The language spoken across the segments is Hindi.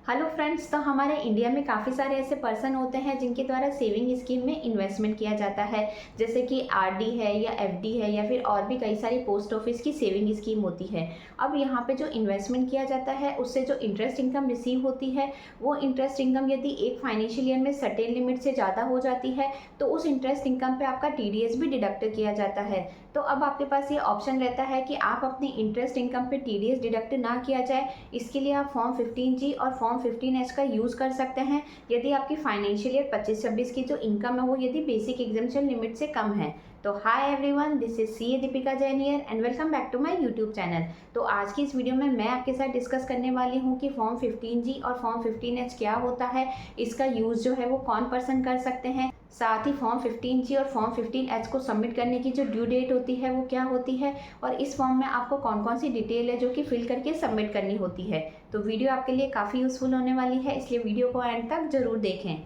हेलो फ्रेंड्स, तो हमारे इंडिया में काफ़ी सारे ऐसे पर्सन होते हैं जिनके द्वारा सेविंग स्कीम में इन्वेस्टमेंट किया जाता है। जैसे कि आरडी है या एफडी है या फिर और भी कई सारी पोस्ट ऑफिस की सेविंग स्कीम होती है। अब यहाँ पे जो इन्वेस्टमेंट किया जाता है उससे जो इंटरेस्ट इनकम रिसीव होती है, वो इंटरेस्ट इनकम यदि एक फाइनेंशियल ईयर में सर्टेन लिमिट से ज़्यादा हो जाती है तो उस इंटरेस्ट इनकम पे आपका टीडीएस भी डिडक्ट किया जाता है। तो अब आपके पास ये ऑप्शन रहता है कि आप अपनी इंटरेस्ट इनकम पे टीडीएस डिडक्ट ना किया जाए, इसके लिए आप फॉर्म 15G और फॉर्म 15H का यूज़ कर सकते हैं यदि आपकी फाइनेंशियल ईयर 25-26 की जो इनकम है वो यदि बेसिक एग्जाम्पशन लिमिट से कम है। तो hi everyone, this is CA Deepika Jain here and welcome back to my YouTube channel. तो आज की इस वीडियो में मैं आपके साथ डिस्कस करने वाली हूँ कि फॉर्म 15G और फॉर्म 15H क्या होता है, इसका यूज़ जो है वो कौन पर्सन कर सकते हैं, साथ ही फॉर्म 15G और फॉर्म 15H को सबमिट करने की जो ड्यू डेट होती है वो क्या होती है, और इस फॉर्म में आपको कौन कौन सी डिटेल है जो कि फिल करके सबमिट करनी होती है। तो वीडियो आपके लिए काफ़ी यूज़फुल होने वाली है, इसलिए वीडियो को एंड तक ज़रूर देखें।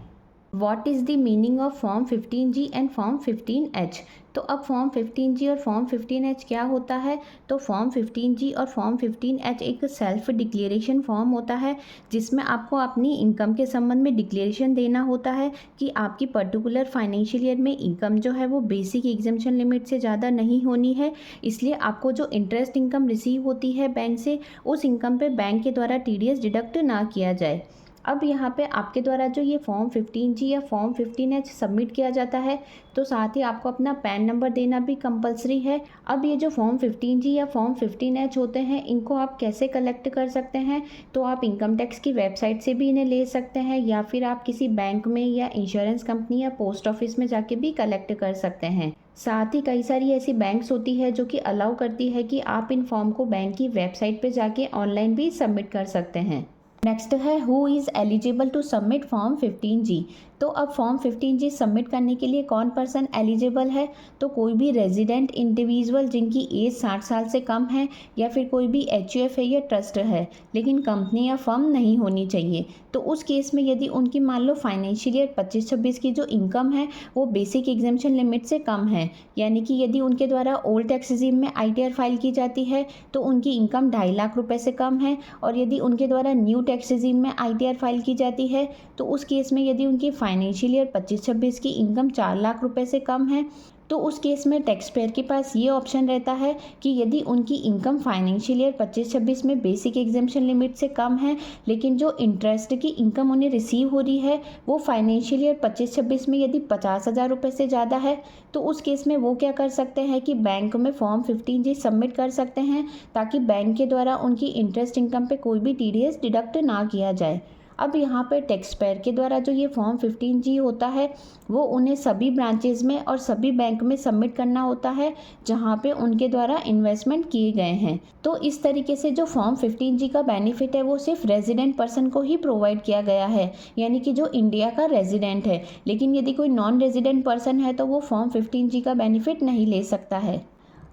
What is the meaning of form 15G and form 15H? तो अब फॉर्म 15G और फॉर्म 15H क्या होता है? तो फॉर्म 15G और फॉर्म 15H एक सेल्फ डिक्लेरेशन फॉर्म होता है जिसमें आपको अपनी इनकम के संबंध में डिक्लेरेशन देना होता है कि आपकी पर्टिकुलर फाइनेंशियल ईयर में इनकम जो है वो बेसिक एग्जाम्पशन लिमिट से ज़्यादा नहीं होनी है। इसलिए आपको जो इंटरेस्ट इनकम रिसीव होती है बैंक से, उस इनकम पे बैंक के द्वारा टीडीएस डिडक्ट ना किया जाए। अब यहाँ पे आपके द्वारा जो ये फॉर्म 15G या फॉर्म 15H सबमिट किया जाता है तो साथ ही आपको अपना पैन नंबर देना भी कंपलसरी है। अब ये जो फॉर्म 15G या फॉर्म 15H होते हैं, इनको आप कैसे कलेक्ट कर सकते हैं? तो आप इनकम टैक्स की वेबसाइट से भी इन्हें ले सकते हैं या फिर आप किसी बैंक में या इंश्योरेंस कंपनी या पोस्ट ऑफिस में जाके भी कलेक्ट कर सकते हैं। साथ ही कई सारी ऐसी बैंक्स होती है जो कि अलाउ करती है कि आप इन फॉर्म को बैंक की वेबसाइट पे जाके ऑनलाइन भी सबमिट कर सकते हैं। नेक्स्ट है who is eligible to submit form 15G। तो अब फॉर्म 15G सबमिट करने के लिए कौन पर्सन एलिजिबल है? तो कोई भी रेजिडेंट इंडिविजुअल जिनकी एज 60 साल से कम है, या फिर कोई भी एचयूएफ है या ट्रस्ट है लेकिन कंपनी या फर्म नहीं होनी चाहिए। तो उस केस में यदि उनकी मान लो फाइनेंशियल ईयर 25-26 की जो इनकम है वो बेसिक एग्जाम्पशन लिमिट से कम है, यानी कि यदि उनके द्वारा ओल्ड टैक्स रेजिम में आईटीआर फाइल की जाती है तो उनकी इनकम 2.5 लाख रुपए से कम है, और यदि उनके द्वारा न्यू टैक्स रेजिम में आईटीआर फाइल की जाती है तो उस केस में यदि उनकी फाइनेंशियल ईयर 25-26 की इनकम 4 लाख रुपए से कम है तो उस केस में टैक्स पेयर के पास ये ऑप्शन रहता है कि यदि उनकी इनकम फाइनेंशियल ईयर 25-26 में बेसिक एग्जाम्पशन लिमिट से कम है लेकिन जो इंटरेस्ट की इनकम उन्हें रिसीव हो रही है वो फाइनेंशियल ईयर 25-26 में यदि 50,000 रुपये से ज़्यादा है तो उस केस में वो क्या कर सकते हैं कि बैंक में फॉर्म 15G सबमिट कर सकते हैं ताकि बैंक के द्वारा उनकी इंटरेस्ट इनकम पे कोई भी टीडीएस डिडक्ट ना किया जाए। अब यहाँ पर टैक्स पेयर के द्वारा जो ये फॉर्म 15G होता है वो उन्हें सभी ब्रांचेज में और सभी बैंक में सबमिट करना होता है जहाँ पे उनके द्वारा इन्वेस्टमेंट किए गए हैं। तो इस तरीके से जो फॉर्म 15G का बेनिफिट है वो सिर्फ रेजिडेंट पर्सन को ही प्रोवाइड किया गया है, यानी कि जो इंडिया का रेजिडेंट है। लेकिन यदि कोई नॉन रेजिडेंट पर्सन है तो वो फॉर्म 15G का बेनिफिट नहीं ले सकता है।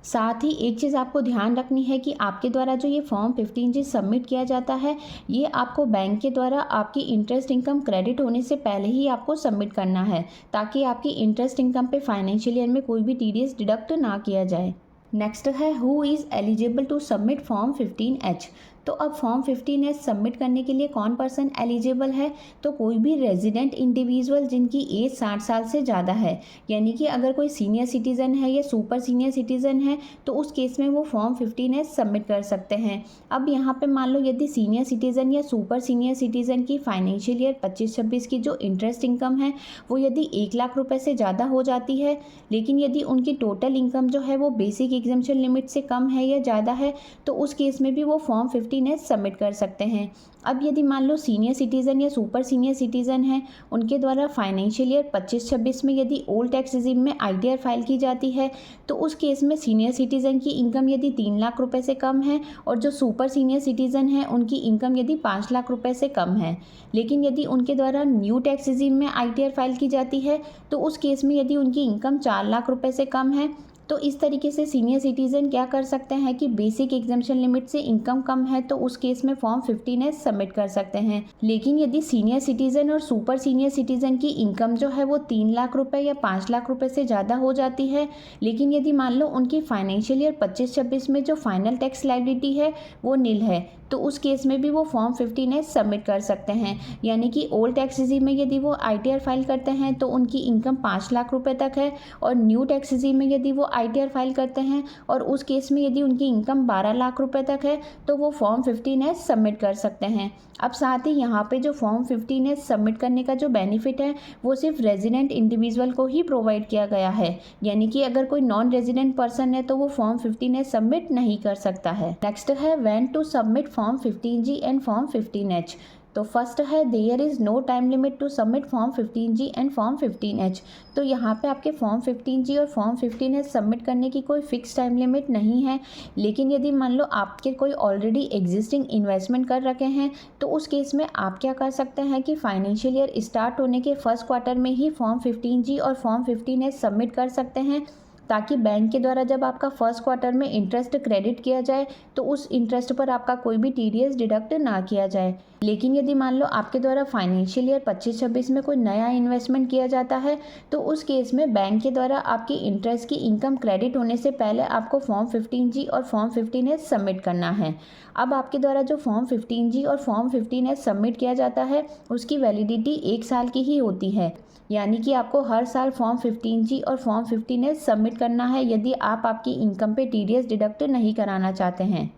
साथ ही एक चीज़ आपको ध्यान रखनी है कि आपके द्वारा जो ये फॉर्म 15G सबमिट किया जाता है ये आपको बैंक के द्वारा आपकी इंटरेस्ट इनकम क्रेडिट होने से पहले ही आपको सबमिट करना है ताकि आपकी इंटरेस्ट इनकम पे फाइनेंशियल ईयर में कोई भी टीडीएस डिडक्ट ना किया जाए। नेक्स्ट है who is eligible to submit form 15H। तो अब फॉर्म 15H सबमिट करने के लिए कौन पर्सन एलिजिबल है? तो कोई भी रेजिडेंट इंडिविजुअल जिनकी एज 60 साल से ज़्यादा है, यानी कि अगर कोई सीनियर सिटीज़न है या सुपर सीनियर सिटीज़न है तो उस केस में वो फॉर्म 15H सबमिट कर सकते हैं। अब यहाँ पे मान लो यदि सीनियर सिटीज़न या सुपर सीनियर सिटीज़न की फाइनेंशियल ईयर 25-26 की जो इंटरेस्ट इनकम है वो यदि 1 लाख रुपये से ज़्यादा हो जाती है, लेकिन यदि उनकी टोटल इनकम जो है वो बेसिक एग्जाम्पशन लिमिट से कम है या ज़्यादा है तो उस केस में भी वो फॉर्म 15H सबमिट कर सकते हैं। अब यदि मान लो सीनियर सिटीज़न या सुपर सीनियर सिटीज़न है, उनके द्वारा फाइनेंशियल ईयर 25-26 में यदि ओल्ड टैक्स रेजिम में आईटीआर फाइल की जाती है तो उस केस में सीनियर सिटीज़न की इनकम यदि 3 लाख रुपए से कम है और जो सुपर सीनियर सिटीज़न है उनकी इनकम यदि 5 लाख रुपए से कम है, लेकिन यदि उनके द्वारा न्यू टैक्स रेजिम में आईटीआर फाइल की जाती है तो उस केस में यदि उनकी इनकम 4 लाख रुपए से कम है तो इस तरीके से सीनियर सिटीज़न क्या कर सकते हैं कि बेसिक एग्जाम्पशन लिमिट से इनकम कम है तो उस केस में फॉर्म 15 सबमिट कर सकते हैं। लेकिन यदि सीनियर सिटीज़न और सुपर सीनियर सिटीज़न की इनकम जो है वो 3 लाख रुपए या 5 लाख रुपए से ज़्यादा हो जाती है, लेकिन यदि मान लो उनकी फाइनेंशियल ईयर 25-26 में जो फाइनल टैक्स लायबिलिटी है वो नील है, तो उस केस में भी वो फॉर्म 15 सबमिट कर सकते हैं। यानी कि ओल्ड टैक्स रिजीम में यदि वो ITR फाइल करते हैं तो उनकी इनकम 5 लाख रुपए तक है, और न्यू टैक्स रिजीम में यदि वो ITR फाइल करते हैं और उस केस में यदि उनकी इनकम 12 लाख रुपए तक है तो वो फॉर्म 15 सबमिट कर सकते हैं। अब साथ ही यहाँ पे जो फॉर्म 15 सबमिट करने का जो बेनिफिट है वो सिर्फ रेजिडेंट इंडिविजुअल को ही प्रोवाइड किया गया है, यानी कि अगर कोई नॉन रेजिडेंट पर्सन है तो वो फॉर्म 15 सबमिट नहीं कर सकता है। नेक्स्ट है when to submit form 15G and form 15H। तो फर्स्ट है there is no time limit to submit form 15G and form 15H। तो यहाँ पे आपके फॉर्म 15G और फॉर्म 15H सबमिट करने की कोई फिक्स टाइम लिमिट नहीं है। लेकिन यदि मान लो आपके कोई ऑलरेडी एग्जिस्टिंग इन्वेस्टमेंट कर रखे हैं तो उस केस में आप क्या कर सकते हैं कि फाइनेंशियल ईयर स्टार्ट होने के फर्स्ट क्वार्टर में ही फॉर्म 15G और फॉर्म 15H सबमिट कर सकते हैं, ताकि बैंक के द्वारा जब आपका फर्स्ट क्वार्टर में इंटरेस्ट क्रेडिट किया जाए तो उस इंटरेस्ट पर आपका कोई भी TDS डिडक्ट ना किया जाए। लेकिन यदि मान लो आपके द्वारा फाइनेंशियल ईयर 25-26 में कोई नया इन्वेस्टमेंट किया जाता है तो उस केस में बैंक के द्वारा आपकी इंटरेस्ट की इनकम क्रेडिट होने से पहले आपको फॉर्म 15G और फॉर्म 15H सबमिट करना है। अब आपके द्वारा जो फॉर्म 15G और फॉर्म 15H सबमिट किया जाता है उसकी वैलिडिटी 1 साल की ही होती है, यानी कि आपको हर साल फॉर्म 15G और फॉर्म 15H सबमिट करना है यदि आप आपकी इनकम पे TDS डिडक्ट नहीं कराना चाहते हैं।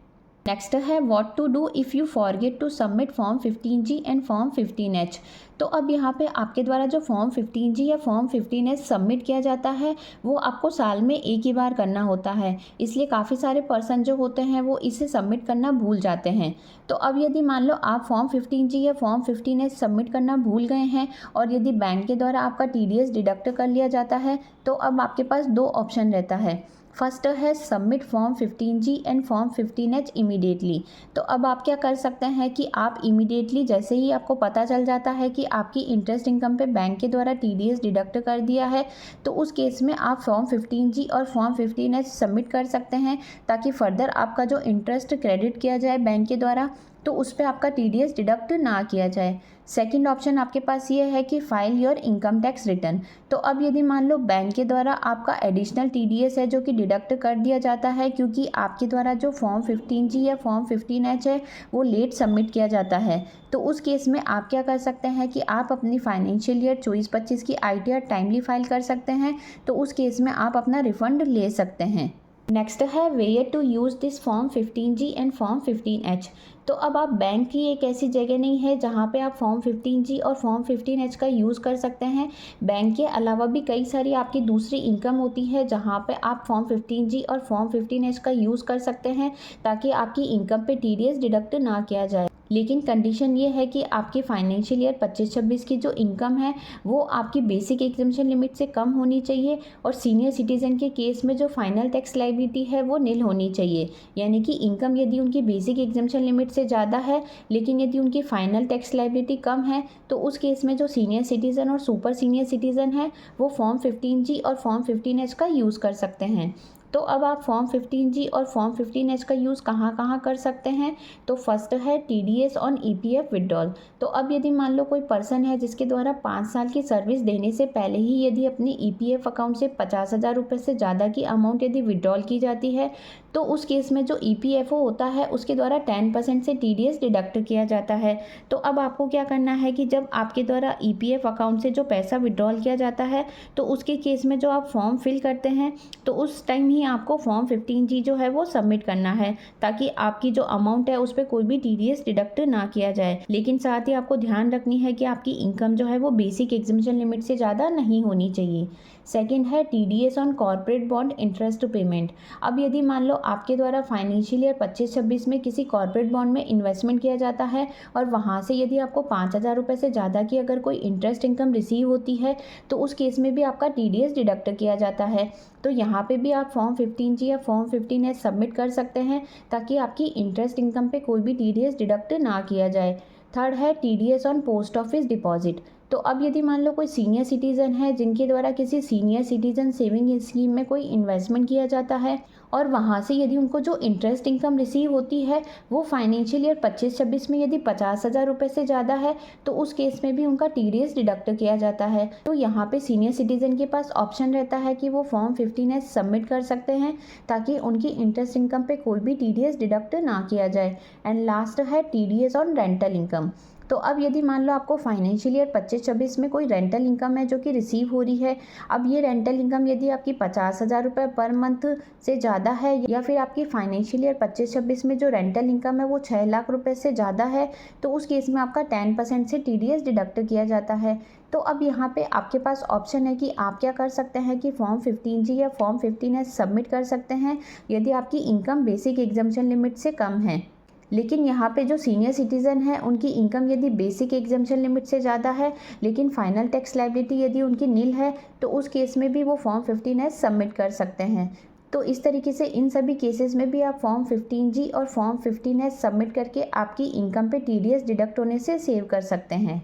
नेक्स्ट है what to do if you forget to submit form 15G and form 15H। तो अब यहाँ पे आपके द्वारा जो फॉर्म 15G या फॉर्म 15H सबमिट किया जाता है वो आपको साल में एक ही बार करना होता है, इसलिए काफ़ी सारे पर्सन जो होते हैं वो इसे सबमिट करना भूल जाते हैं। तो अब यदि मान लो आप फॉर्म 15G या फॉर्म 15H सबमिट करना भूल गए हैं और यदि बैंक के द्वारा आपका TDS डिडक्ट कर लिया जाता है तो अब आपके पास 2 ऑप्शन रहता है। फर्स्ट है submit form 15G and form 15H immediately. तो अब आप क्या कर सकते हैं कि आप इमीडिएटली जैसे ही आपको पता चल जाता है कि आपकी इंटरेस्ट इनकम पे बैंक के द्वारा TDS डिडक्ट कर दिया है तो उस केस में आप फॉर्म 15G और फॉर्म 15H सबमिट कर सकते हैं, ताकि फर्दर आपका जो इंटरेस्ट क्रेडिट किया जाए बैंक के द्वारा तो उस पर आपका TDS डिडक्ट ना किया जाए। सेकंड ऑप्शन आपके पास ये है कि file your income tax return. तो अब यदि मान लो बैंक के द्वारा आपका एडिशनल TDS है जो कि डिडक्ट कर दिया जाता है क्योंकि आपके द्वारा जो फॉर्म 15G या फॉर्म 15H है वो लेट सबमिट किया जाता है, तो उस केस में आप क्या कर सकते हैं कि आप अपनी फाइनेंशियल ईयर 24-25 की ITR टाइमली फाइल कर सकते हैं, तो उस केस में आप अपना रिफंड ले सकते हैं। नेक्स्ट है where to use this form 15G and form 15H। तो अब आप बैंक की एक ऐसी जगह नहीं है जहाँ पे आप फॉर्म 15G और फॉर्म 15H का यूज़ कर सकते हैं। बैंक के अलावा भी कई सारी आपकी दूसरी इनकम होती है जहाँ पे आप फॉर्म 15G और फॉर्म 15H का यूज़ कर सकते हैं ताकि आपकी इनकम पे TDS डिडक्ट ना किया जाए। लेकिन कंडीशन ये है कि आपकी फाइनेंशियल ईयर 25-26 की जो इनकम है वो आपकी बेसिक एग्जम्पशन लिमिट से कम होनी चाहिए, और सीनियर सिटीज़न के केस में जो फाइनल टैक्स लायबिलिटी है वो नील होनी चाहिए। यानी कि इनकम यदि उनकी बेसिक एग्जम्पशन लिमिट से ज़्यादा है लेकिन यदि उनकी फाइनल टैक्स लायबिलिटी कम है तो उस केस में जो सीनियर सिटीज़न और सुपर सीनियर सिटीज़न है वो फॉर्म 15G और फॉर्म 15H का यूज़ कर सकते हैं। तो अब आप फॉर्म 15G और फॉर्म 15H का यूज़ कहाँ कहाँ कर सकते हैं। तो फर्स्ट है TDS ऑन EPF विड्रॉल। तो अब यदि मान लो कोई पर्सन है जिसके द्वारा 5 साल की सर्विस देने से पहले ही यदि अपनी EPF अकाउंट से 50,000 रुपये से ज़्यादा की अमाउंट यदि विड्रॉल की जाती है तो उस केस में जो EPFO होता है उसके द्वारा 10% से TDS डिडक्ट किया जाता है। तो अब आपको क्या करना है कि जब आपके द्वारा EPF अकाउंट से जो पैसा विड्रॉल किया जाता है तो उसके केस में जो आप फॉर्म फिल करते हैं तो उस टाइम ही आपको फॉर्म 15G जो है वो सबमिट करना है ताकि आपकी जो अमाउंट है उस पर कोई भी TDS डिडक्ट ना किया जाए। लेकिन साथ ही आपको ध्यान रखनी है कि आपकी इनकम जो है वो बेसिक एग्जम्पशन लिमिट से ज़्यादा नहीं होनी चाहिए। सेकंड है TDS on corporate bond interest payment. अब यदि मान लो आपके द्वारा फाइनेंशियल ईयर 25-26 में किसी कॉर्पोरेट बॉन्ड में इन्वेस्टमेंट किया जाता है और वहाँ से यदि आपको 5,000 रुपये से ज़्यादा की अगर कोई इंटरेस्ट इनकम रिसीव होती है तो उस केस में भी आपका TDS डिडक्ट किया जाता है। तो यहाँ पे भी आप फॉर्म 15G या फॉर्म 15H सबमिट कर सकते हैं ताकि आपकी इंटरेस्ट इनकम पे कोई भी TDS डिडक्ट ना किया जाए। थर्ड है TDS on post office deposit. तो अब यदि मान लो कोई सीनियर सिटीज़न है जिनके द्वारा किसी सीनियर सिटीज़न सेविंग स्कीम में कोई इन्वेस्टमेंट किया जाता है और वहाँ से यदि उनको जो इंटरेस्ट इनकम रिसीव होती है वो फाइनेंशियल ईयर 25-26 में यदि 50,000 रुपये से ज़्यादा है तो उस केस में भी उनका TDS डिडक्ट किया जाता है। तो यहाँ पे सीनियर सिटीज़न के पास ऑप्शन रहता है कि वो फॉर्म 15S सबमिट कर सकते हैं ताकि उनकी इंटरेस्ट इनकम पे कोई भी TDS डिडक्ट ना किया जाए। एंड लास्ट है TDS ऑन रेंटल इनकम। तो अब यदि मान लो आपको फाइनेंशियल ईयर 25-26 में कोई रेंटल इनकम है जो कि रिसीव हो रही है, अब ये रेंटल इनकम यदि आपकी 50,000 रुपये पर मंथ से ज़्यादा है या फिर आपकी फाइनेंशियल ईयर 25-26 में जो रेंटल इनकम है वो 6 लाख रुपये से ज़्यादा है, तो उस केस में आपका 10% से TDS डिडक्ट किया जाता है। तो अब यहाँ पे आपके पास ऑप्शन है कि आप क्या कर सकते हैं कि फॉर्म 15G या फॉर्म 15S सबमिट कर सकते हैं यदि आपकी इनकम बेसिक एग्जम्पशन लिमिट से कम है। लेकिन यहाँ पे जो सीनियर सिटीज़न है उनकी इनकम यदि बेसिक एग्जम्पशन लिमिट से ज़्यादा है लेकिन फाइनल टैक्स लायबिलिटी यदि उनकी नील है तो उस केस में भी वो फॉर्म 15S सबमिट कर सकते हैं। तो इस तरीके से इन सभी केसेस में भी आप फॉर्म 15G और फॉर्म 15S सबमिट करके आपकी इनकम पे TDS डिडक्ट होने से सेव कर सकते हैं।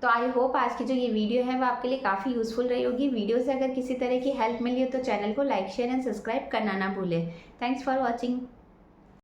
तो आई होप आज की जो ये वीडियो है वो आपके लिए काफ़ी यूज़फुल रही होगी। वीडियो से अगर किसी तरह की हेल्प मिली हो तो चैनल को लाइक शेयर एंड सब्सक्राइब करना ना भूलें। Thanks for watching.